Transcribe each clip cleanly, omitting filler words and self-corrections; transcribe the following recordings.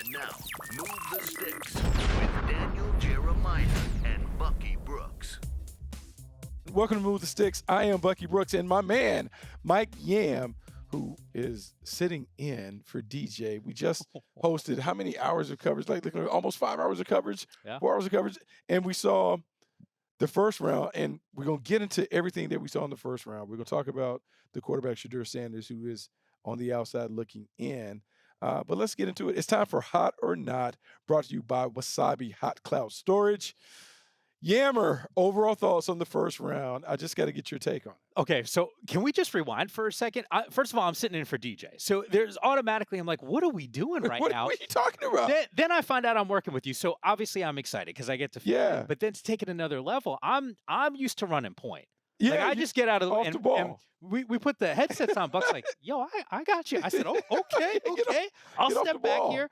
And now, Move the Sticks with Daniel Jeremiah and Bucky Brooks. Welcome to Move the Sticks. I am Bucky Brooks, and my man, Mike Yam, who is sitting in for DJ. We just hosted how many hours of coverage? Like almost 5 hours of coverage, 4 hours of coverage. And we saw the first round, and we're going to get into everything that we saw in the first round. We're going to talk about the quarterback, Shedeur Sanders, who is on the outside looking in. But let's get into it. It's time for Hot or Not, brought to you by Wasabi Hot Cloud Storage. Yammer, overall thoughts on the first round. I just got to get your take on it. Okay, so can we just rewind for a second? First of all, I'm sitting in for DJ. So there's automatically, I'm like, what are we doing right now? What are you talking about? Then I find out I'm working with you. So obviously I'm excited because I get to yeah. But then to take it another level, I'm used to running point. Yeah, like I just get out of the ball. And we put the headsets on. Buck's like, yo, I got you. I said, oh, okay. I'll step back here.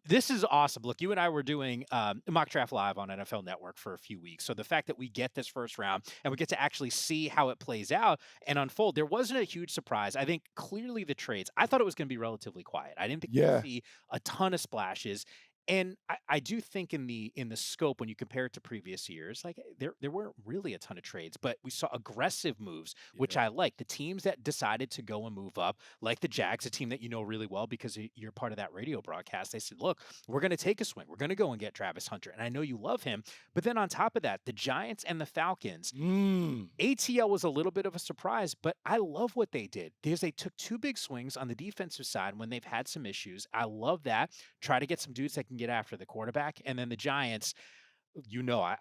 This is awesome. Look, you and I were doing Mock Draft Live on NFL Network for a few weeks. So the fact that we get this first round and we get to actually see how it plays out and unfold, there wasn't a huge surprise. I think clearly the trades, I thought it was going to be relatively quiet. I didn't think we'd see a ton of splashes. And I do think in the scope, when you compare it to previous years, like there weren't really a ton of trades, but we saw aggressive moves, which I like. The teams that decided to go and move up, like the Jags, a team that you know really well because you're part of that radio broadcast. They said, look, we're going to take a swing. We're going to go and get Travis Hunter. And I know you love him. But then on top of that, the Giants and the Falcons, ATL was a little bit of a surprise, but I love what they did because they took two big swings on the defensive side when they've had some issues. I love that. Try to get some dudes that can get after the quarterback. And then the Giants, you rock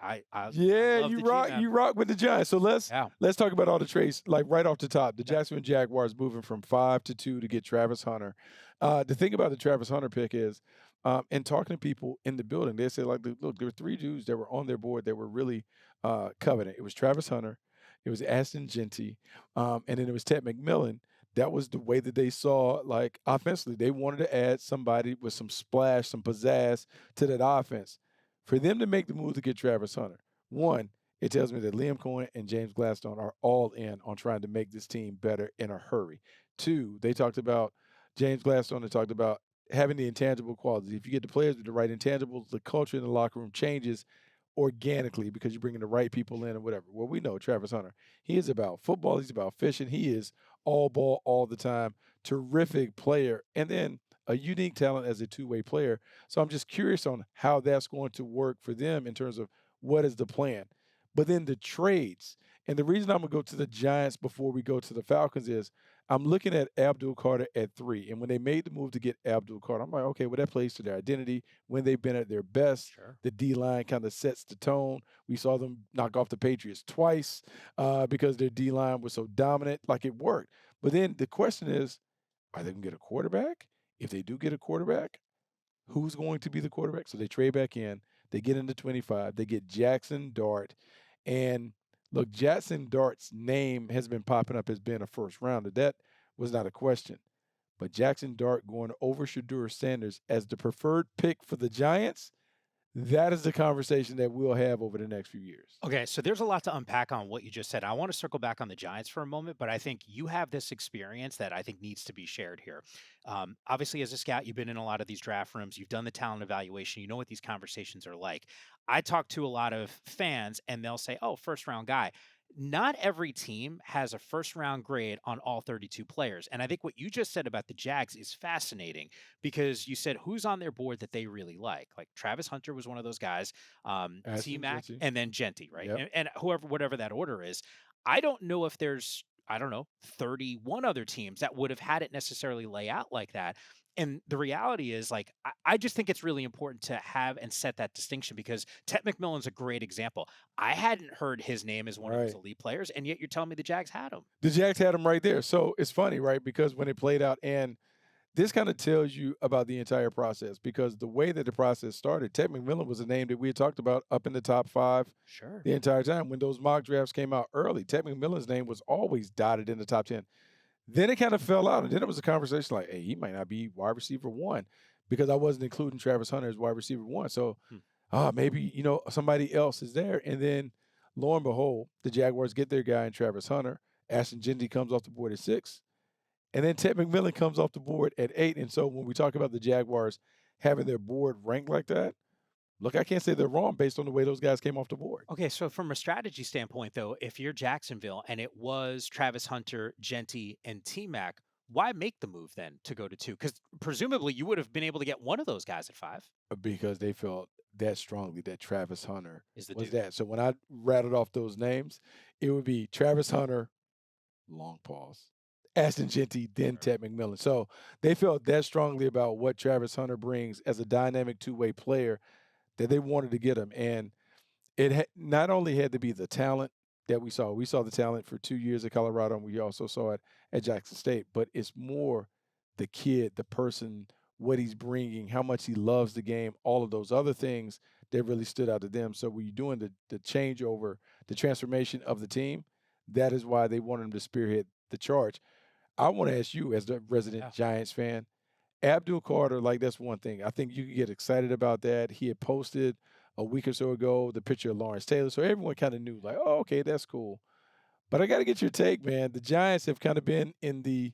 with the Giants. So let's talk about all the trades, like right off the top. The Jacksonville Jaguars moving from 5 to 2 to get Travis Hunter. The thing about the Travis Hunter pick is, and talking to people in the building, they said, like, look, there were three dudes that were on their board that were really coveting. It was Travis Hunter, it was Ashton Genty, and then it was Ted McMillan. That was the way that they saw, like, offensively. They wanted to add somebody with some splash, some pizzazz to that offense. For them to make the move to get Travis Hunter, one, it tells me that Liam Cohen and James Gladstone are all in on trying to make this team better in a hurry. Two, they talked about James Gladstone. They talked about having the intangible qualities. If you get the players with the right intangibles, the culture in the locker room changes organically because you're bringing the right people in or whatever. Well, we know Travis Hunter. He is about football. He's about fishing. He is all ball all the time. Terrific player. And then a unique talent as a two-way player. So I'm just curious on how that's going to work for them in terms of what is the plan. But then the trades. And the reason I'm going to go to the Giants before we go to the Falcons is I'm looking at Abdul Carter at 3. And when they made the move to get Abdul Carter, I'm like, okay, well, that plays to their identity. When they've been at their best, the D-line kind of sets the tone. We saw them knock off the Patriots twice because their D-line was so dominant. Like, it worked. But then the question is, are they going to get a quarterback? If they do get a quarterback, who's going to be the quarterback? So they trade back in. They get into 25. They get Jackson Dart. And look, Jackson Dart's name has been popping up as being a first rounder. That was not a question. But Jackson Dart going over Shedeur Sanders as the preferred pick for the Giants, that is the conversation that we'll have over the next few years. Okay, so there's a lot to unpack on what you just said. I want to circle back on the Giants for a moment, but I think you have this experience that I think needs to be shared here. Obviously, as a scout, you've been in a lot of these draft rooms. You've done the talent evaluation. You know what these conversations are like. I talk to a lot of fans, and they'll say, oh, first-round guy. Not every team has a first-round grade on all 32 players. And I think what you just said about the Jags is fascinating because you said who's on their board that they really like. Like Travis Hunter was one of those guys, T-Mac, and then Genty, right? Yep. And whatever that order is. I don't know if there's 31 other teams that would have had it necessarily lay out like that. And the reality is, like, I just think it's really important to have and set that distinction because Ted McMillan's a great example. I hadn't heard his name as one of those elite players, and yet you're telling me the Jags had him. The Jags had him right there. So it's funny, right? Because when it played out, and this kind of tells you about the entire process because the way that the process started, Ted McMillan was a name that we had talked about up in the top 5 the entire time. When those mock drafts came out early, Ted McMillan's name was always dotted in the top 10. Then it kind of fell out, and then it was a conversation like, hey, he might not be wide receiver 1 because I wasn't including Travis Hunter as wide receiver 1. So maybe, somebody else is there. And then, lo and behold, the Jaguars get their guy in Travis Hunter. Ashton Genty comes off the board at 6. And then Ted McMillan comes off the board at 8. And so when we talk about the Jaguars having their board ranked like that, look, I can't say they're wrong based on the way those guys came off the board. Okay, so from a strategy standpoint, though, if you're Jacksonville and it was Travis Hunter, Genty, and T-Mac, why make the move then to go to 2? Because presumably you would have been able to get one of those guys at 5. Because they felt that strongly that Travis Hunter Is the was dude. that. So when I rattled off those names, it would be Travis Hunter, long pause, Ashton Genty, then Ted McMillan. So they felt that strongly about what Travis Hunter brings as a dynamic two-way player that they wanted to get him. And it not only had to be the talent that we saw the talent for 2 years at Colorado, and we also saw it at Jackson State, but it's more the kid, the person, what he's bringing, how much he loves the game, all of those other things that really stood out to them. So when you're doing the changeover, the transformation of the team, that is why they wanted him to spearhead the charge. I want to ask you, as the resident Giants fan, Abdul Carter, like, that's one thing. I think you can get excited about that. He had posted a week or so ago the picture of Lawrence Taylor, so everyone kind of knew, like, oh, okay, that's cool. But I got to get your take, man. The Giants have kind of been in the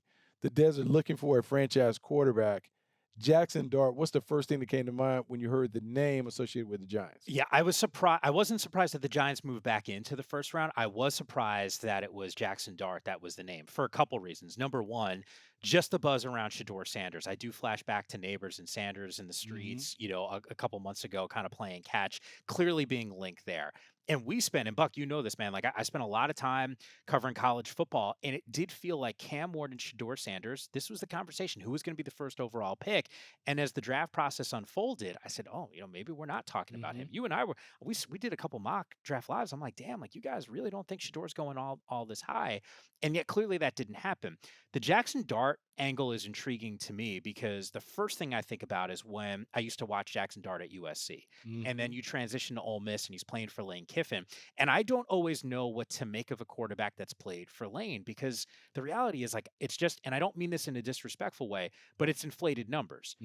desert looking for a franchise quarterback. Jackson Dart, what's the first thing that came to mind when you heard the name associated with the Giants? Yeah, I was surprised. I wasn't surprised that the Giants moved back into the first round. I was surprised that it was Jackson Dart that was the name for a couple reasons. Number one, just the buzz around Shedeur Sanders. I do flash back to Neighbors and Sanders in the streets, a couple months ago, kind of playing catch, clearly being linked there. And we spent, and Buck, you know this, man, like I spent a lot of time covering college football, and it did feel like Cam Ward and Shedeur Sanders, this was the conversation. Who was going to be the first overall pick? And as the draft process unfolded, I said, oh, maybe we're not talking about him. You and I we did a couple mock draft lives. I'm like, damn, like, you guys really don't think Shadeur's going all this high. And yet clearly that didn't happen. The Jackson Dart angle is intriguing to me because the first thing I think about is when I used to watch Jackson Dart at USC. And then you transition to Ole Miss and he's playing for Lane Kiffin. And I don't always know what to make of a quarterback that's played for Lane, because the reality is, like, it's just, and I don't mean this in a disrespectful way, but it's inflated numbers.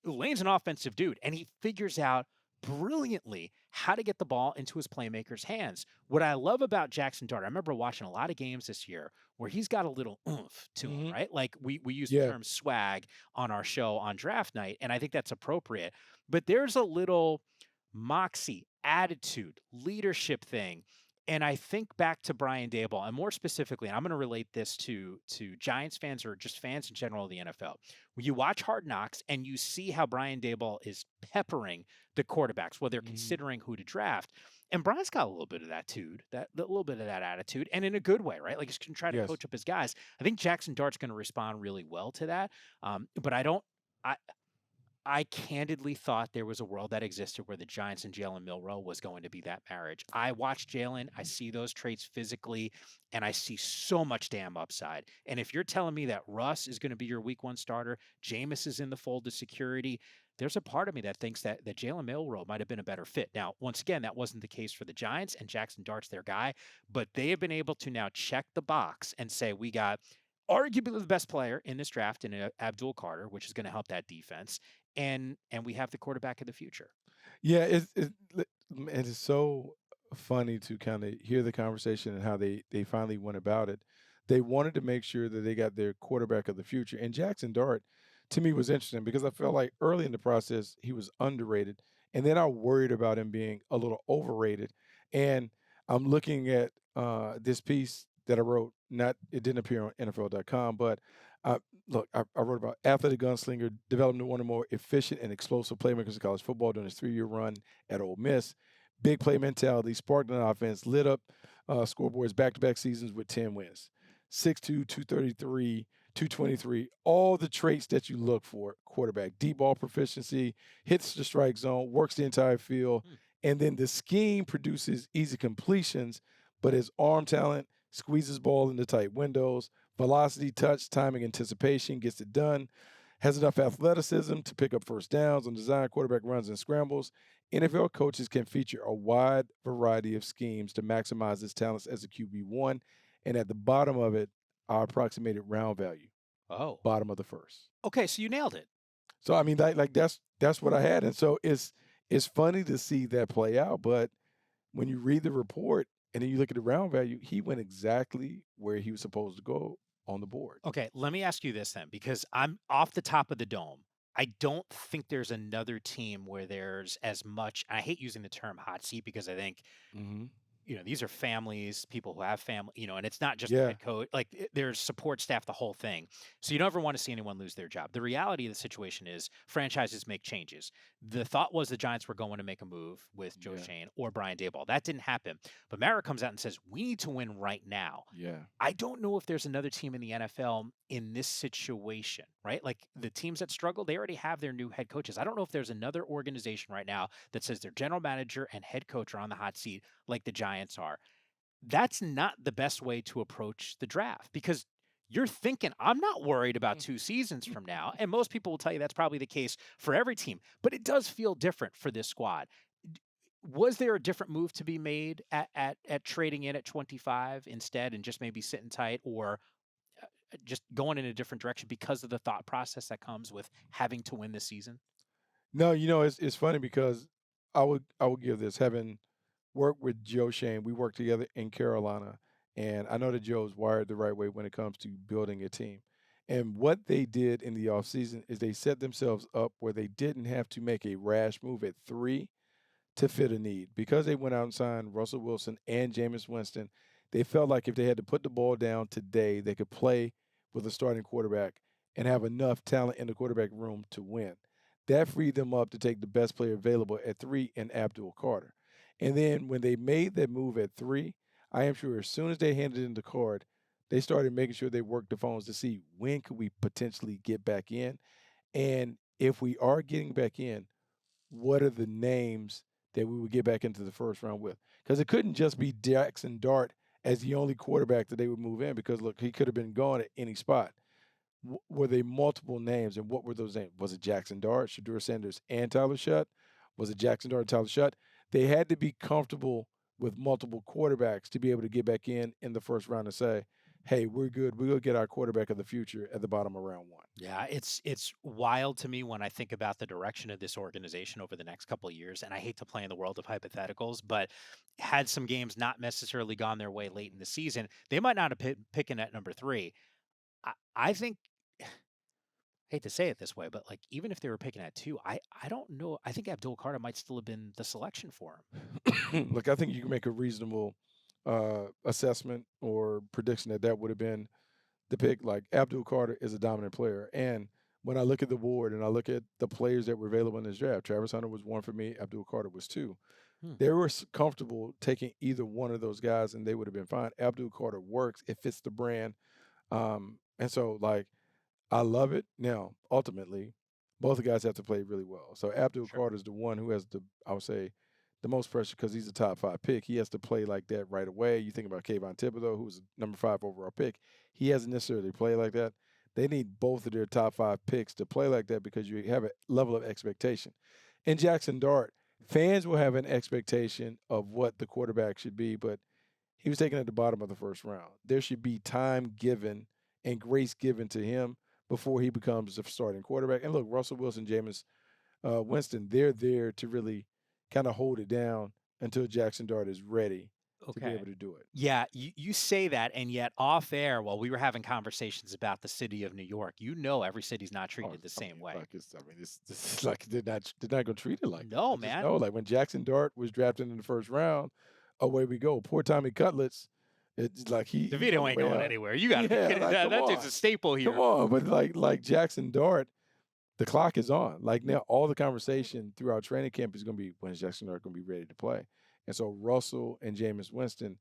Lane's an offensive dude, and he figures out brilliantly how to get the ball into his playmakers' hands. What I love about Jackson Dart, I remember watching a lot of games this year where he's got a little oomph to him, right? Like we use the term swag on our show on draft night, and I think that's appropriate. But there's a little moxie, attitude, leadership thing. And I think back to Brian Daboll, and more specifically, and I'm going to relate this to Giants fans or just fans in general of the NFL. When you watch Hard Knocks and you see how Brian Daboll is peppering the quarterbacks while they're considering who to draft, and Brian's got a little bit of that little bit of that attitude, and in a good way, right? Like, he's going to try to coach up his guys. I think Jackson Dart's going to respond really well to that. But I candidly thought there was a world that existed where the Giants and Jalen Milroe was going to be that marriage. I watched Jalen. I see those traits physically, and I see so much damn upside. And if you're telling me that Russ is going to be your week 1 starter, Jameis is in the fold of security, there's a part of me that thinks that Jalen Milroe might have been a better fit. Now, once again, that wasn't the case for the Giants, and Jackson Dart's their guy, but they have been able to now check the box and say, we got arguably the best player in this draft in Abdul Carter, which is going to help that defense. And we have the quarterback of the future. Yeah, it is so funny to kind of hear the conversation and how they finally went about it. They wanted to make sure that they got their quarterback of the future. And Jackson Dart, to me, was interesting because I felt like early in the process he was underrated, and then I worried about him being a little overrated. And I'm looking at this piece that I wrote. It didn't appear on NFL.com, but look, I wrote about athletic gunslinger, developed into one of the more efficient and explosive playmakers in college football during his 3-year run at Ole Miss. Big play mentality, sparked an offense, lit up scoreboards back-to-back seasons with 10 wins. 6'2", 233, 223, all the traits that you look for, quarterback. Deep ball proficiency, hits the strike zone, works the entire field, and then the scheme produces easy completions, but his arm talent squeezes ball into tight windows. Velocity, touch, timing, anticipation, gets it done. Has enough athleticism to pick up first downs on design quarterback runs and scrambles. NFL coaches can feature a wide variety of schemes to maximize his talents as a QB1. And at the bottom of it, our approximated round value. Oh. Bottom of the first. Okay, so you nailed it. So, I mean, like that's what I had. And so it's funny to see that play out. But when you read the report and then you look at the round value, he went exactly where he was supposed to go on the board. Okay, let me ask you this then, because I'm off the top of the dome. I don't think there's another team where there's as much. I hate using the term hot seat because I think these are families, people who have family, and it's not just the head coach. Like there's support staff, the whole thing. So you never want to see anyone lose their job. The reality of the situation is franchises make changes. The thought was the Giants were going to make a move with Joe Schoen or Brian Daboll. That didn't happen. But Mara comes out and says, we need to win right now. Yeah. I don't know if there's another team in the NFL in this situation, right? Like the teams that struggle, they already have their new head coaches. I don't know if there's another organization right now that says their general manager and head coach are on the hot seat like the Giants are. That's not the best way to approach the draft because you're thinking, I'm not worried about 2 seasons from now. And most people will tell you that's probably the case for every team, but it does feel different for this squad. Was there a different move to be made at trading in at 25 instead and just maybe sitting tight, or just going in a different direction because of the thought process that comes with having to win this season? No, it's funny because I would give this, having worked with Joe Schoen. We worked together in Carolina, and I know that Joe's wired the right way when it comes to building a team. And what they did in the offseason is they set themselves up where they didn't have to make a rash move at 3 to fit a need. Because they went out and signed Russell Wilson and Jameis Winston, they felt like if they had to put the ball down today, they could play with a starting quarterback and have enough talent in the quarterback room to win. That freed them up to take the best player available at 3 in Abdul Carter. And then when they made that move at 3, I am sure as soon as they handed in the card, they started making sure they worked the phones to see when could we potentially get back in. And if we are getting back in, what are the names that we would get back into the first round with? Because it couldn't just be Jackson Dart as the only quarterback that they would move in because, look, he could have been gone at any spot. Were they multiple names, and what were those names? Was it Jackson Dart, Shedeur Sanders, and Tyler Shutt? Was it Jackson Dart and Tyler Shutt? They had to be comfortable with multiple quarterbacks to be able to get back in the first round and say, hey, we're good. We'll get our quarterback of the future at the bottom of round 1. Yeah, it's wild to me when I think about the direction of this organization over the next couple of years. And I hate to play in the world of hypotheticals, but had some games not necessarily gone their way late in the season, they might not have picking at number 3. I think, I hate to say it this way, but like even if they were picking at 2, I don't know. I think Abdul Carter might still have been the selection for him. Look, I think you can make a reasonable assessment or prediction that would have been the pick. Like Abdul Carter is a dominant player. And when I look at the board and I look at the players that were available in this draft, Travis Hunter was 1 for me. Abdul Carter was 2. They were comfortable taking either one of those guys and they would have been fine. Abdul Carter works. It fits the brand. And so, like, I love it. Now, ultimately, both the guys have to play really well. So Abdul Carter is the one who has I would say, the most pressure because he's a top 5 pick. He has to play like that right away. You think about Kayvon Thibodeau, who was a number 5 overall pick. He hasn't necessarily played like that. They need both of their top 5 picks to play like that because you have a level of expectation. In Jackson Dart, fans will have an expectation of what the quarterback should be, but he was taken at the bottom of the first round. There should be time given and grace given to him before he becomes a starting quarterback. And look, Russell Wilson, Jameis Winston, they're there to really kind of hold it down until Jackson Dart is ready to be able to do it. Yeah, you say that, and yet off air, while we were having conversations about the city of New York, every city's not treated the same way. This is like they're not going to treat it like no, that. Man. No, like when Jackson Dart was drafted in the first round, away we go. Poor Tommy Cutlets. It's like DeVito ain't going anywhere. You got to be kidding. That dude's a staple here. Come on, but like Jackson Dart, the clock is on. Like now, all the conversation throughout training camp is going to be when is Jackson Dart going to be ready to play. And so Russell and Jameis Winston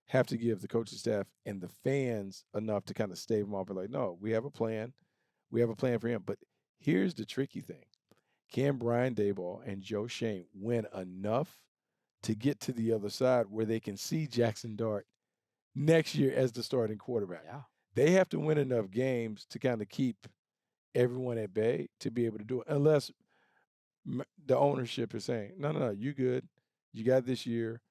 have to give the coaching staff and the fans enough to kind of stave them off and like, no, we have a plan. We have a plan for him. But here's the tricky thing. Can Brian Daboll and Joe Schoen win enough to get to the other side where they can see Jackson Dart next year as the starting quarterback? Yeah. They have to win enough games to kind of keep everyone at bay to be able to do it, unless the ownership is saying, no, you good. You got this year.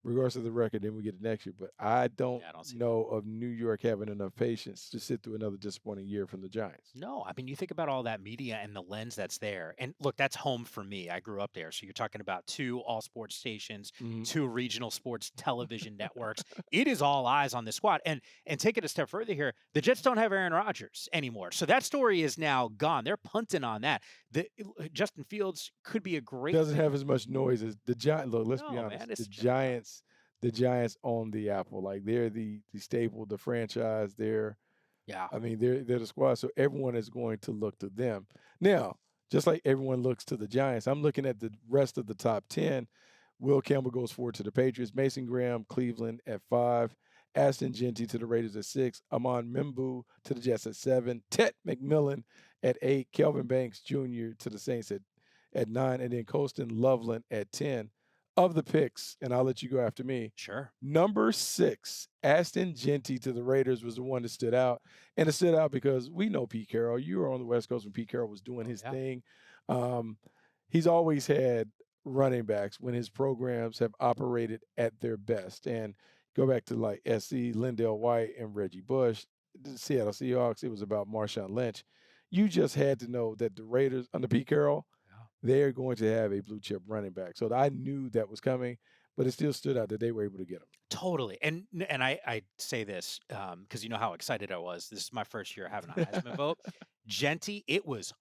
regardless of the record, then we get it next year. But I don't Yeah, I don't see that. know of New York having enough patience to sit through another disappointing year from the Giants. No, I mean, you think about all that media and the lens that's there. And look, that's home for me. I grew up there. So you're talking about 2 all sports stations, Mhm. 2 regional sports television networks. It is all eyes on the squad. And take it a step further here, the Jets don't have Aaron Rodgers anymore. So that story is now gone. They're punting on that. Justin Fields could be a great Doesn't have as much noise as the Giants. Look, let's be No, honest. man, it's just not. The Giants own the apple. Like they're the staple, the franchise. Yeah. They're the squad. So everyone is going to look to them. Now, just like everyone looks to the Giants, I'm looking at the rest of the top 10. Will Campbell goes forward to the Patriots. Mason Graham, Cleveland at 5. Ashton Genty to the Raiders at 6. Amon Mimbu to the Jets at 7. Ted McMillan at 8. Kelvin Banks Jr. to the Saints at 9. And then Colston Loveland at 10. Of the picks, and I'll let you go after me. Sure. Number 6, Ashton Genty to the Raiders was the one that stood out. And it stood out because we know Pete Carroll. You were on the West Coast when Pete Carroll was doing his thing. He's always had running backs when his programs have operated at their best. And go back to like SC, Lindell White, and Reggie Bush, the Seattle Seahawks, it was about Marshawn Lynch. You just had to know that the Raiders under Pete Carroll, they're going to have a blue chip running back. So I knew that was coming, but it still stood out that they were able to get him. Totally. And I say this because you know how excited I was. This is my first year having a Heisman vote. Genty, it was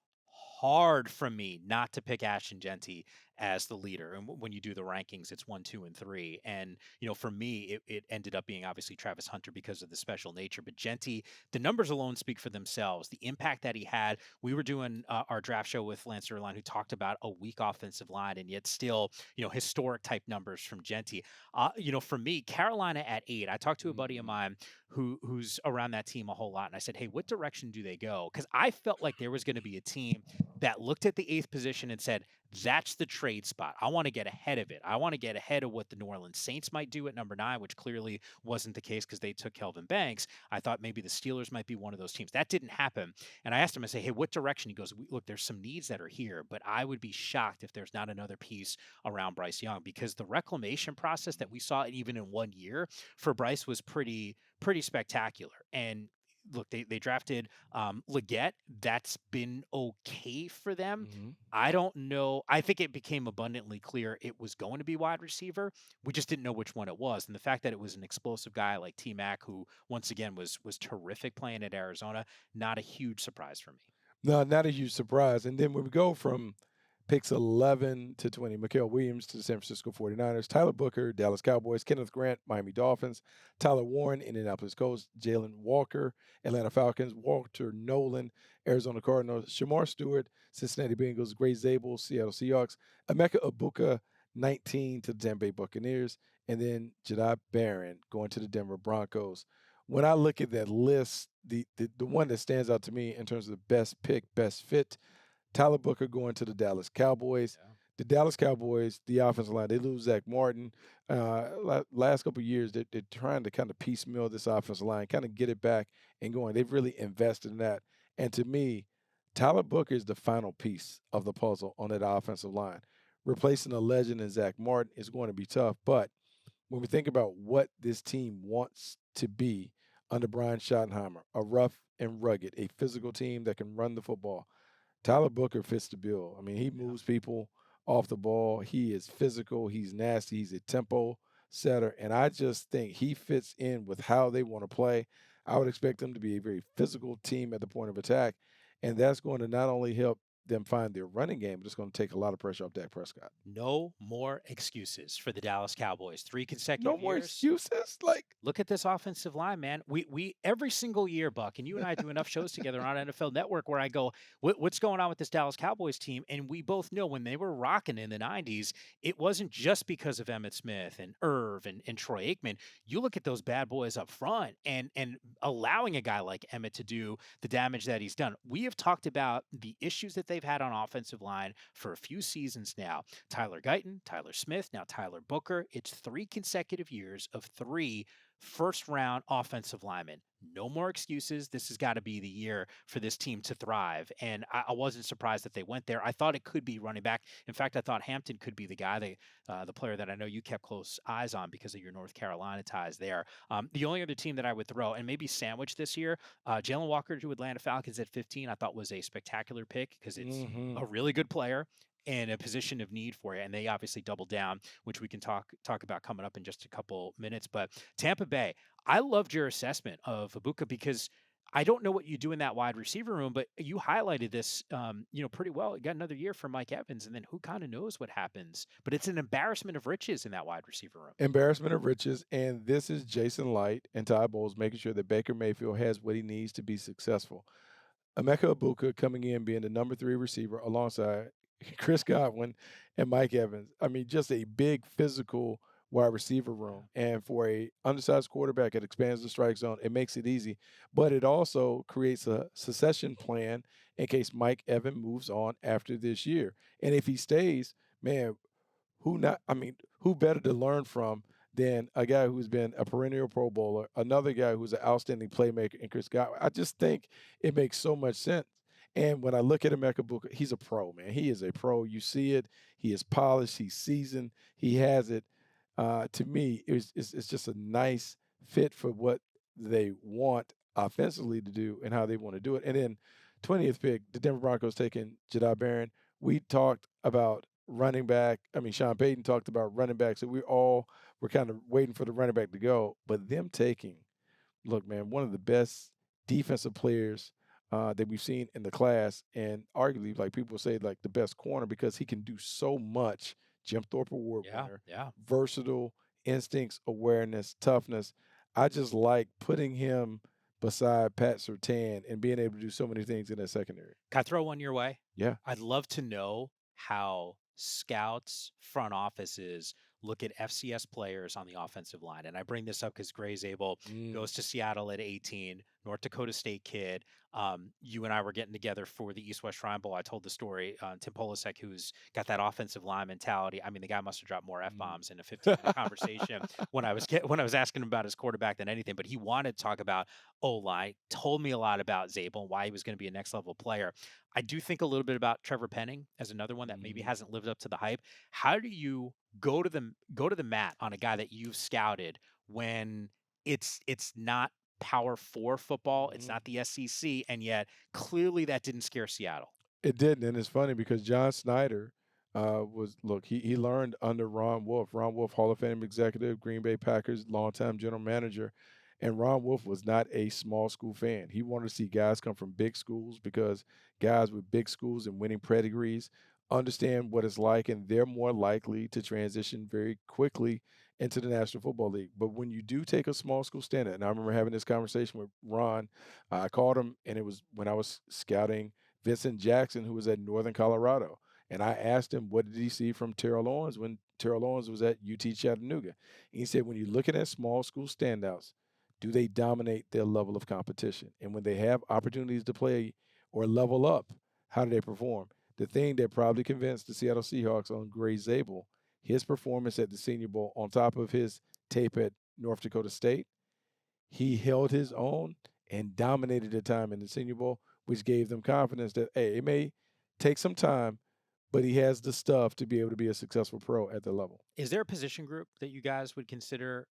hard for me not to pick Ashton Genty as the leader. And when you do the rankings, it's 1, 2, and 3. And, for me, it ended up being obviously Travis Hunter because of the special nature. But Genty, the numbers alone speak for themselves. The impact that he had. We were doing our draft show with Lance Erline, who talked about a weak offensive line, and yet still, historic type numbers from Genty. For me, Carolina at 8, I talked to a buddy of mine who's around that team a whole lot. And I said, hey, what direction do they go? Because I felt like there was going to be a team that looked at the 8th position and said, that's the trade spot. I want to get ahead of it. I want to get ahead of what the New Orleans Saints might do at number 9, which clearly wasn't the case because they took Kelvin Banks. I thought maybe the Steelers might be one of those teams. That didn't happen. And I asked him, I say, hey, what direction? He goes, look, there's some needs that are here, but I would be shocked if there's not another piece around Bryce Young, because the reclamation process that we saw even in 1 year for Bryce was pretty spectacular. And look, they drafted Leggett. That's been okay for them. I don't know. I think it became abundantly clear it was going to be wide receiver. We just didn't know which one it was. And the fact that it was an explosive guy like T-Mac, who once again was terrific playing at Arizona, not a huge surprise for me. No, not a huge surprise. And then when we go from picks 11 to 20, Mikael Williams to the San Francisco 49ers, Tyler Booker, Dallas Cowboys, Kenneth Grant, Miami Dolphins, Tyler Warren, Indianapolis Colts, Jalen Walker, Atlanta Falcons, Walter Nolan, Arizona Cardinals, Shamar Stewart, Cincinnati Bengals, Gray Zabel, Seattle Seahawks, Emeka Ibuka, 19 to the Tampa Bay Buccaneers, and then Jedi Barron going to the Denver Broncos. When I look at that list, the one that stands out to me in terms of the best pick, best fit, Tyler Booker going to the Dallas Cowboys. Yeah. The Dallas Cowboys, the offensive line, they lose Zach Martin. Last couple of years, they're trying to kind of piecemeal this offensive line, kind of get it back and going. They've really invested in that. And to me, Tyler Booker is the final piece of the puzzle on that offensive line. Replacing a legend in Zach Martin is going to be tough. But when we think about what this team wants to be under Brian Schottenheimer, a rough and rugged, a physical team that can run the football, Tyler Booker fits the bill. I mean, he moves people off the ball. He is physical. He's nasty. He's a tempo setter. And I just think he fits in with how they want to play. I would expect them to be a very physical team at the point of attack. And that's going to not only help them find their running game, but it's going to take a lot of pressure off Dak Prescott. No more excuses for the Dallas Cowboys. 3 consecutive years. No more excuses? Like, look at this offensive line, man. We every single year, Buck, and you and I do enough shows together on NFL Network where I go, what's going on with this Dallas Cowboys team? And we both know when they were rocking in the 90s, it wasn't just because of Emmitt Smith and Irv and Troy Aikman. You look at those bad boys up front and allowing a guy like Emmitt to do the damage that he's done. We have talked about the issues that they've had on offensive line for a few seasons now. Tyler Guyton, Tyler Smith, now Tyler Booker. It's 3 consecutive years of 3 first-round offensive lineman. No more excuses. This has got to be the year for this team to thrive. And I wasn't surprised that they went there. I thought it could be running back. In fact, I thought Hampton could be the guy, the player that I know you kept close eyes on because of your North Carolina ties there. The only other team that I would throw, and maybe sandwich this year, Jalen Walker to Atlanta Falcons at 15, I thought was a spectacular pick because it's a really good player in a position of need for you. And they obviously doubled down, which we can talk about coming up in just a couple minutes. But Tampa Bay, I loved your assessment of Ibuka because I don't know what you do in that wide receiver room, but you highlighted this, pretty well. You got another year for Mike Evans, and then who kind of knows what happens? But it's an embarrassment of riches in that wide receiver room. Embarrassment of riches, and this is Jason Light and Ty Bowles making sure that Baker Mayfield has what he needs to be successful. Emeka Ibuka coming in being the number 3 receiver alongside Chris Godwin and Mike Evans. I mean, just a big physical wide receiver room. And for a undersized quarterback, it expands the strike zone. It makes it easy. But it also creates a succession plan in case Mike Evans moves on after this year. And if he stays, man, who better to learn from than a guy who's been a perennial Pro Bowler, another guy who's an outstanding playmaker in Chris Godwin. I just think it makes so much sense. And when I look at Emeka Ibuka, he's a pro, man. He is a pro. You see it. He is polished. He's seasoned. He has it. To me, it's just a nice fit for what they want offensively to do and how they want to do it. And then 20th pick, the Denver Broncos taking Jedi Barron. We talked about running back. I mean, Sean Payton talked about running back. So we all were kind of waiting for the running back to go. But them taking, look, man, one of the best defensive players that we've seen in the class, and arguably, like people say, like the best corner because he can do so much. Jim Thorpe Award winner, versatile, instincts, awareness, toughness. I just like putting him beside Pat Surtain and being able to do so many things in that secondary. Can I throw one your way? Yeah. I'd love to know how scouts, front offices look at FCS players on the offensive line. And I bring this up because Gray Zabel goes to Seattle at 18, North Dakota State kid. You and I were getting together for the East-West Shrine Bowl. I told the story. Tim Polasek, who's got that offensive line mentality. I mean, the guy must have dropped more F-bombs in a 15-minute conversation when I was asking him about his quarterback than anything. But he wanted to talk about O-line, told me a lot about Zabel and why he was going to be a next-level player. I do think a little bit about Trevor Penning as another one that maybe hasn't lived up to the hype. How do you go to the mat on a guy that you've scouted when it's not Power 4 football, it's not the SEC, and yet clearly that didn't scare Seattle? It didn't, and it's funny because John Snyder he learned under Ron Wolf. Ron Wolf, Hall of Fame executive, Green Bay Packers, longtime general manager. And Ron Wolf was not a small school fan. He wanted to see guys come from big schools because guys with big schools and winning pedigrees understand what it's like, and they're more likely to transition very quickly into the National Football League. But when you do take a small school standard, and I remember having this conversation with Ron, I called him, and it was when I was scouting Vincent Jackson, who was at Northern Colorado. And I asked him, what did he see from Terrell Owens when Terrell Owens was at UT Chattanooga? And he said, when you're looking at small school standouts, do they dominate their level of competition? And when they have opportunities to play or level up, how do they perform? The thing that probably convinced the Seattle Seahawks on Gray Zabel, his performance at the Senior Bowl on top of his tape at North Dakota State, he held his own and dominated the time in the Senior Bowl, which gave them confidence that, hey, it may take some time, but he has the stuff to be able to be a successful pro at the level. Is there a position group that you guys would consider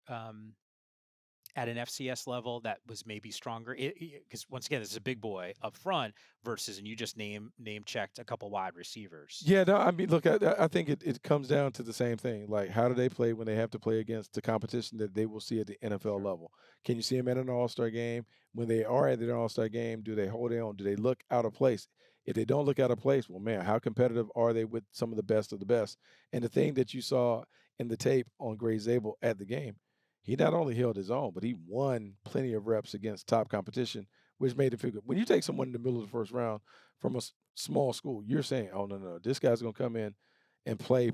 at an FCS level that was maybe stronger? Because once again, this is a big boy up front versus, and you just name checked a couple wide receivers. Yeah, no, I mean, look, I think it comes down to the same thing. Like, how do they play when they have to play against the competition that they will see at the NFL level? Can you see them at an All-Star game? When they are at an All-Star game, do they hold on? Do they look out of place? If they don't look out of place, well, man, how competitive are they with some of the best of the best? And the thing that you saw in the tape on Gray Zabel at the game, he not only held his own, but he won plenty of reps against top competition, which made it feel good. When you take someone in the middle of the first round from a small school, you're saying, oh, no, this guy's going to come in and play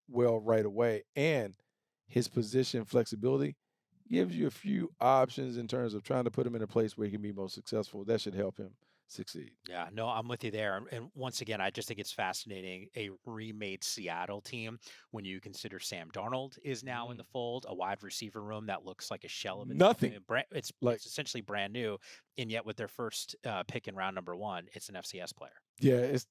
well right away. And his position flexibility gives you a few options in terms of trying to put him in a place where he can be most successful. That should help him succeed. Yeah, no, I'm with you there. And once again, I just think it's fascinating. A remade Seattle team, when you consider Sam Darnold is now in the fold, a wide receiver room that looks like a shell of itself. I Nothing. mean, it's essentially brand new. And yet, with their first pick in round number 1, it's an FCS player. Yeah, it's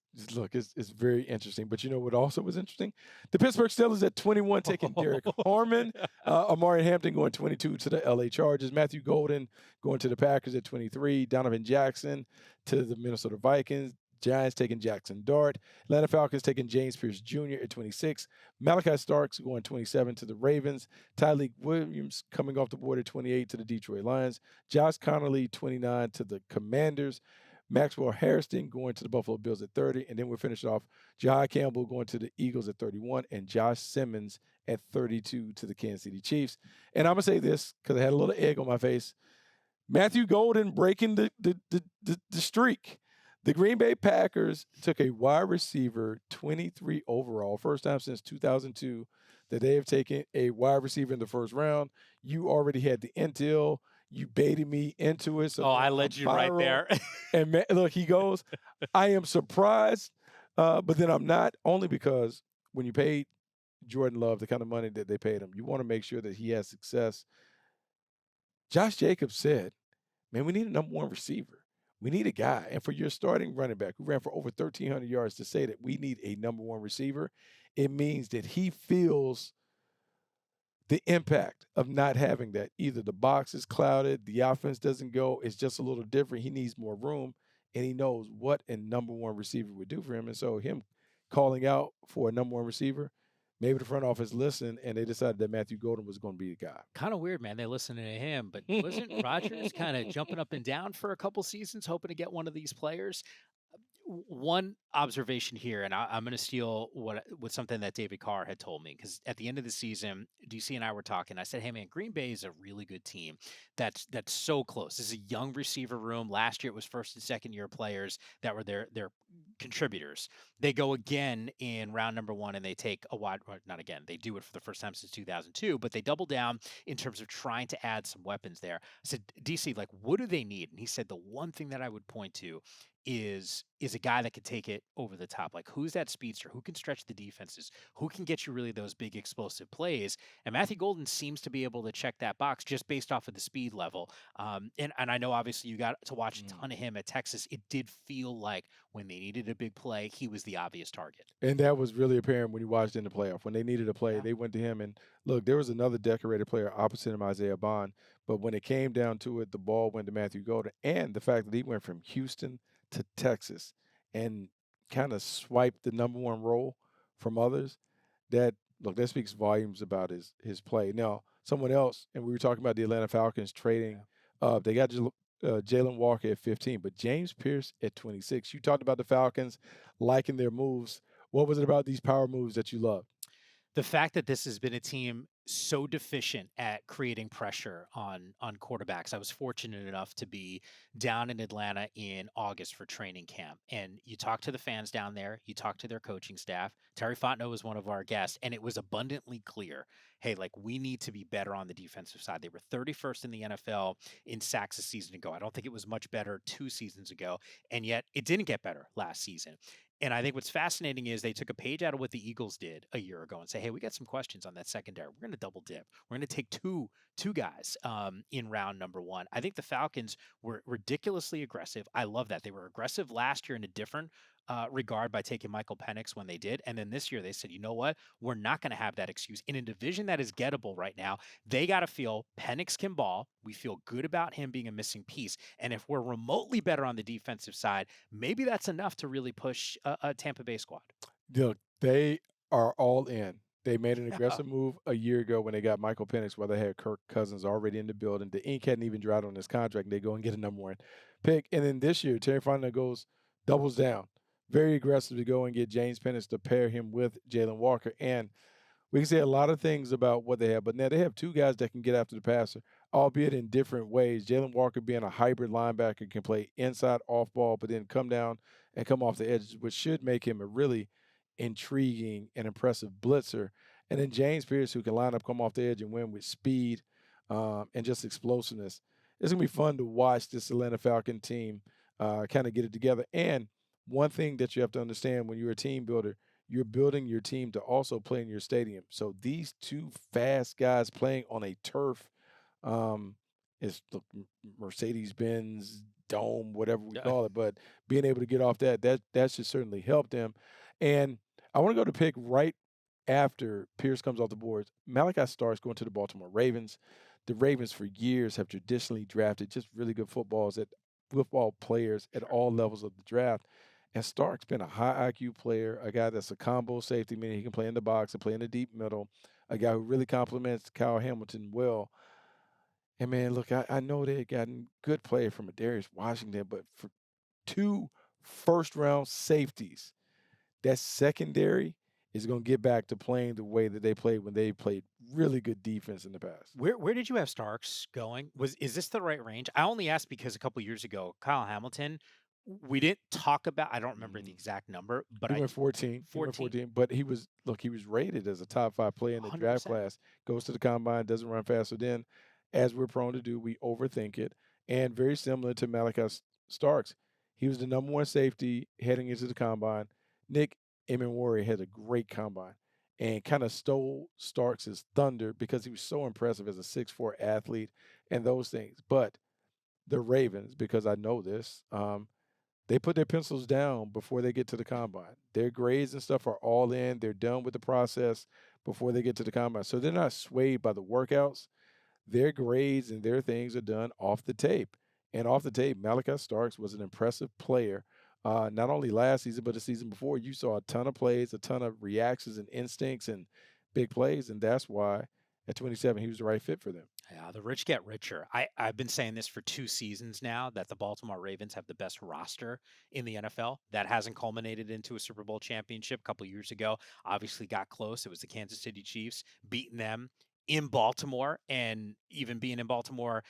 very interesting. But you know what also was interesting? The Pittsburgh Steelers at 21 taking Derek Harmon. Amari Hampton going 22 to the LA Chargers. Matthew Golden going to the Packers at 23. Donovan Jackson to the Minnesota Vikings. Giants taking Jackson Dart. Atlanta Falcons taking James Pierce Jr. at 26. Malachi Starks going 27 to the Ravens. Tyleek Williams coming off the board at 28 to the Detroit Lions. Josh Connolly, 29 to the Commanders. Maxwell Harrison going to the Buffalo Bills at 30. And then we'll finish off Jahai Campbell going to the Eagles at 31. And Josh Simmons at 32 to the Kansas City Chiefs. And I'm going to say this because I had a little egg on my face. Matthew Golden breaking the streak. The Green Bay Packers took a wide receiver 23 overall, first time since 2002 that they have taken a wide receiver in the first round. You already had the intel. You baited me into it. So I led you right there. And look, he goes, I am surprised, but then I'm not, only because when you paid Jordan Love the kind of money that they paid him, you want to make sure that he has success. Josh Jacobs said, man, we need a number 1 receiver. We need a guy. And for your starting running back who ran for over 1,300 yards to say that we need a number 1 receiver, it means that he feels the impact of not having that. Either the box is clouded, the offense doesn't go, it's just a little different. He needs more room, and he knows what a number 1 receiver would do for him. And so him calling out for a number 1 receiver, maybe the front office listened, and they decided that Matthew Golden was going to be the guy. Kind of weird, man. They listened to him, but wasn't Rodgers kind of jumping up and down for a couple seasons, hoping to get one of these players? One observation here, and I'm going to steal with something that David Carr had told me, because at the end of the season, DC and I were talking. I said, "Hey, man, Green Bay is a really good team. That's so close. This is a young receiver room. Last year, it was first and second year players that were their contributors. They go again in round number 1, and they take a wide. Not again. They do it for the first time since 2002, but they double down in terms of trying to add some weapons there." I said, "DC, like, what do they need?" And he said, "The one thing that I would point to is a guy that could take it over the top. Like, who's that speedster? Who can stretch the defenses? Who can get you really those big explosive plays?" And Matthew Golden seems to be able to check that box just based off of the speed level. And I know obviously you got to watch a ton of him at Texas. It did feel like when they needed a big play, he was the obvious target. And that was really apparent when you watched in the playoff. When they needed a play, they went to him. And look, there was another decorated player opposite him, Isaiah Bond. But when it came down to it, the ball went to Matthew Golden. And the fact that he went from Houston to Texas and kind of swiped the number 1 role from others, that speaks volumes about his play. Now, someone else, and we were talking about the Atlanta Falcons trading, they got Jalen Walker at 15, but James Pierce at 26. You talked about the Falcons liking their moves. What was it about these power moves that you loved? The fact that this has been a team so deficient at creating pressure on quarterbacks. I was fortunate enough to be down in Atlanta in August for training camp. And you talk to the fans down there, you talk to their coaching staff. Terry Fontenot was one of our guests, and it was abundantly clear, hey, like, we need to be better on the defensive side. They were 31st in the NFL in sacks a season ago. I don't think it was much better 2 seasons ago, and yet it didn't get better last season. And I think what's fascinating is they took a page out of what the Eagles did a year ago and say, hey, we got some questions on that secondary. We're going to double dip. We're going to take two guys in round number 1. I think the Falcons were ridiculously aggressive. I love that. They were aggressive last year in a different regard by taking Michael Penix when they did. And then this year they said, you know what? We're not going to have that excuse. In a division that is gettable right now, they got to feel Penix can ball. We feel good about him being a missing piece. And if we're remotely better on the defensive side, maybe that's enough to really push a Tampa Bay squad. Look, they are all in. They made an aggressive move a year ago when they got Michael Penix, where they had Kirk Cousins already in the building. The ink hadn't even dried on his contract, and they go and get a number 1 pick. And then this year, Terry Fontenot doubles down. Very aggressive to go and get James Penix to pair him with Jalen Walker. And we can say a lot of things about what they have, but now they have 2 guys that can get after the passer, albeit in different ways. Jalen Walker being a hybrid linebacker, can play inside, off ball, but then come down and come off the edges, which should make him a really intriguing and impressive blitzer. And then James Pierce, who can line up, come off the edge, and win with speed and just explosiveness. It's going to be fun to watch this Atlanta Falcon team kind of get it together. And one thing that you have to understand when you're a team builder, you're building your team to also play in your stadium. So these two fast guys playing on a turf um, is the Mercedes-Benz dome, whatever we call it. But being able to get off that should certainly help them. And I want to go to pick right after Pierce comes off the boards. Malachi Starks going to the Baltimore Ravens. The Ravens for years have traditionally drafted just really good football players at all levels of the draft. And Stark's been a high IQ player, a guy that's a combo safety, meaning he can play in the box and play in the deep middle, a guy who really complements Kyle Hamilton well. And man, look, I know they had gotten good play from Darius Washington, but for two first-round safeties, that secondary is going to get back to playing the way that they played when they played really good defense in the past. Where did you have Starks going? Is this the right range? I only asked because a couple years ago, Kyle Hamilton, we didn't talk about. I don't remember the exact number, but He went 14. 14. But he was rated as a top 5 player in the draft 100%. class. Goes to the combine, doesn't run fast. So then, as we're prone to do, we overthink it. And very similar to Malachi Starks, he was the number 1 safety heading into the combine. Nick Emenwari had a great combine and kind of stole Starks' thunder because he was so impressive as a 6'4" athlete and those things. But the Ravens, because I know this, they put their pencils down before they get to the combine. Their grades and stuff are all in. They're done with the process before they get to the combine. So they're not swayed by the workouts. Their grades and their things are done off the tape. And off the tape, Malachi Starks was an impressive player. Not only last season, but the season before. You saw a ton of plays, a ton of reactions and instincts and big plays. And that's why at 27, he was the right fit for them. Yeah, the rich get richer. I've been saying this for 2 seasons now, that the Baltimore Ravens have the best roster in the NFL. That hasn't culminated into a Super Bowl championship. A couple years ago, obviously got close. It was the Kansas City Chiefs beating them in Baltimore, and even being in Baltimore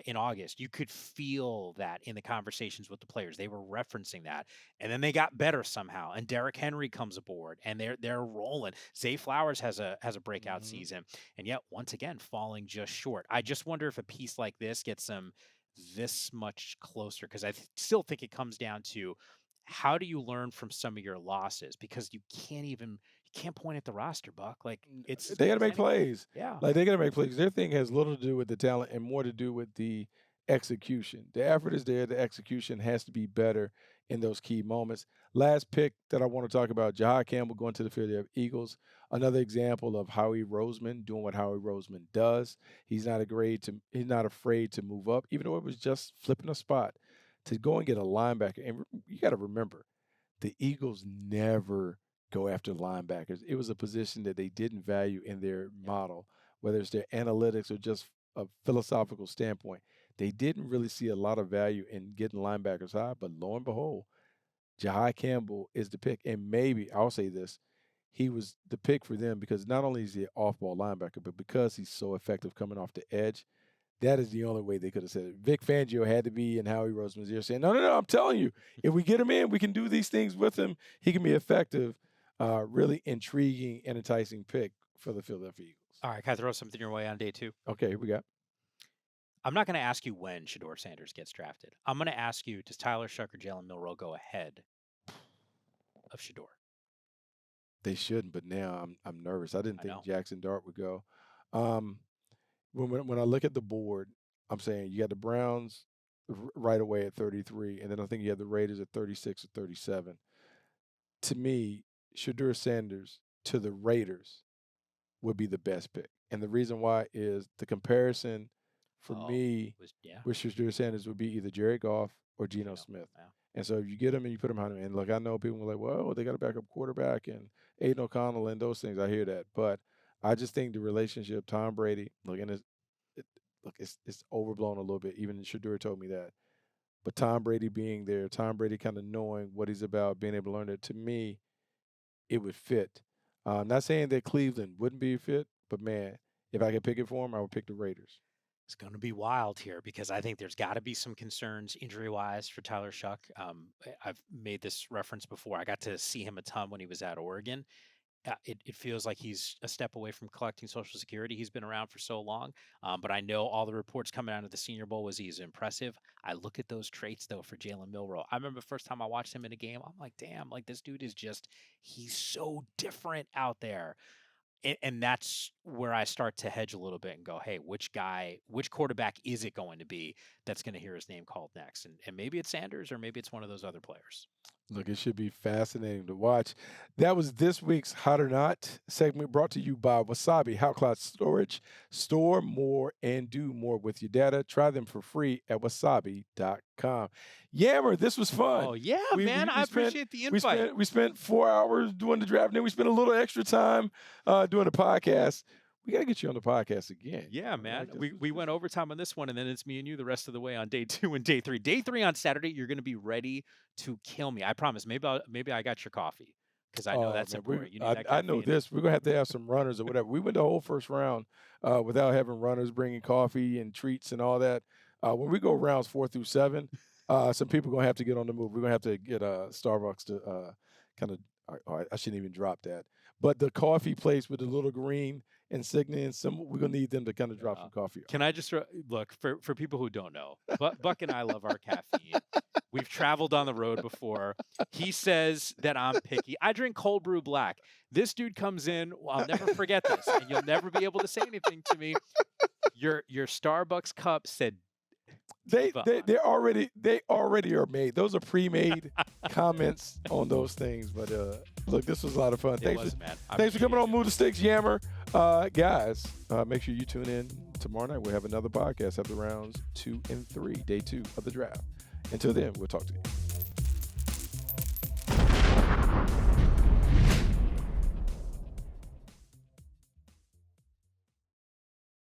in August. You could feel that in the conversations with the players. They were referencing that. And then they got better somehow. And Derrick Henry comes aboard and they're rolling. Zay Flowers has a breakout season. And yet once again falling just short. I just wonder if a piece like this gets them this much closer, because I still think it comes down to how do you learn from some of your losses, because you can't point at the roster, Buck. Like, they got to make plays. Yeah. Like, they got to make plays. Their thing has little to do with the talent and more to do with the execution. The effort is there. The execution has to be better in those key moments. Last pick that I want to talk about, Jahai Campbell going to the Philadelphia Eagles. Another example of Howie Roseman doing what Howie Roseman does. He's not afraid to move up, even though it was just flipping a spot, to go and get a linebacker. And you got to remember, the Eagles never go after linebackers. It was a position that they didn't value in their model, whether it's their analytics or just a philosophical standpoint. They didn't really see a lot of value in getting linebackers high, but lo and behold, Jahai Campbell is the pick. And maybe, I'll say this, he was the pick for them because not only is he an off-ball linebacker, but because he's so effective coming off the edge. That is the only way they could have said it. Vic Fangio had to be in Howie Roseman's ear saying, no, I'm telling you, if we get him in, we can do these things with him. He can be effective. Really intriguing and enticing pick for the Philadelphia Eagles. All right, can I throw something your way on day 2? Okay, here we go. I'm not going to ask you when Shedeur Sanders gets drafted. I'm going to ask you, does Tyler Shough or Jalen Milroe go ahead of Shedeur? They shouldn't, but now I'm nervous. I didn't think Jackson Dart would go. When I look at the board, I'm saying you got the Browns right away at 33, and then I think you have the Raiders at 36 or 37. To me, Shedeur Sanders to the Raiders would be the best pick. And the reason why is the comparison for me with Shedeur Sanders would be either Jared Goff or Geno Smith. Yeah. And so if you get him and you put him behind him, and look, I know people are like, well, they got a backup quarterback and Aiden O'Connell and those things. I hear that. But I just think the relationship, Tom Brady, it's overblown a little bit. Even Shedeur told me that. But Tom Brady being there, Tom Brady kind of knowing what he's about, being able to learn it, to me, it would fit. Not saying that Cleveland wouldn't be a fit, but, man, if I could pick it for him, I would pick the Raiders. It's going to be wild here because I think there's got to be some concerns injury-wise for Tyler Shough. I've made this reference before. I got to see him a ton when he was at Oregon. it feels like he's a step away from collecting Social Security. He's been around for so long, but I know all the reports coming out of the Senior Bowl was he's impressive. I look at those traits, though, for Jalen Milroe. I remember the first time I watched him in a game, I'm like, damn, like this dude is he's so different out there. And that's where I start to hedge a little bit and go, hey, which quarterback is it going to be that's going to hear his name called next? And maybe it's Sanders or maybe it's one of those other players. Look, it should be fascinating to watch. That was this week's Hot or Not segment brought to you by Wasabi Hot Cloud Storage. Store more and do more with your data. Try them for free at wasabi.com. Yammer, this was fun. Oh, yeah, man. I appreciate the invite. We spent 4 hours doing the draft, and then we spent a little extra time doing the podcast. We got to get you on the podcast again. Yeah, man. We went overtime on this one, and then it's me and you the rest of the way on day 2 and day 3. Day 3 on Saturday, you're going to be ready to kill me. I promise. Maybe I got your coffee because I know that's important. You need that I know this. We're going to have some runners or whatever. We went the whole first round without having runners, bringing coffee and treats and all that. When we go rounds 4 through 7, some people are going to have to get on the move. We're going to have to get Starbucks to kind of – I shouldn't even drop that. But the coffee place with the little green insignia and symbol, we're going to need them to kind of drop some coffee. Can I just look, for people who don't know, Buck and I love our caffeine. We've traveled on the road before. He says that I'm picky. I drink cold brew black. This dude comes in. I'll never forget this. And you'll never be able to say anything to me. Your Starbucks cup said They already are made. Those are pre-made comments on those things. But look, this was a lot of fun. Thanks for coming on Move the Sticks, Yammer. Guys, make sure you tune in tomorrow night. We'll have another podcast after rounds 2 and 3, day 2 of the draft. Until then, we'll talk to you.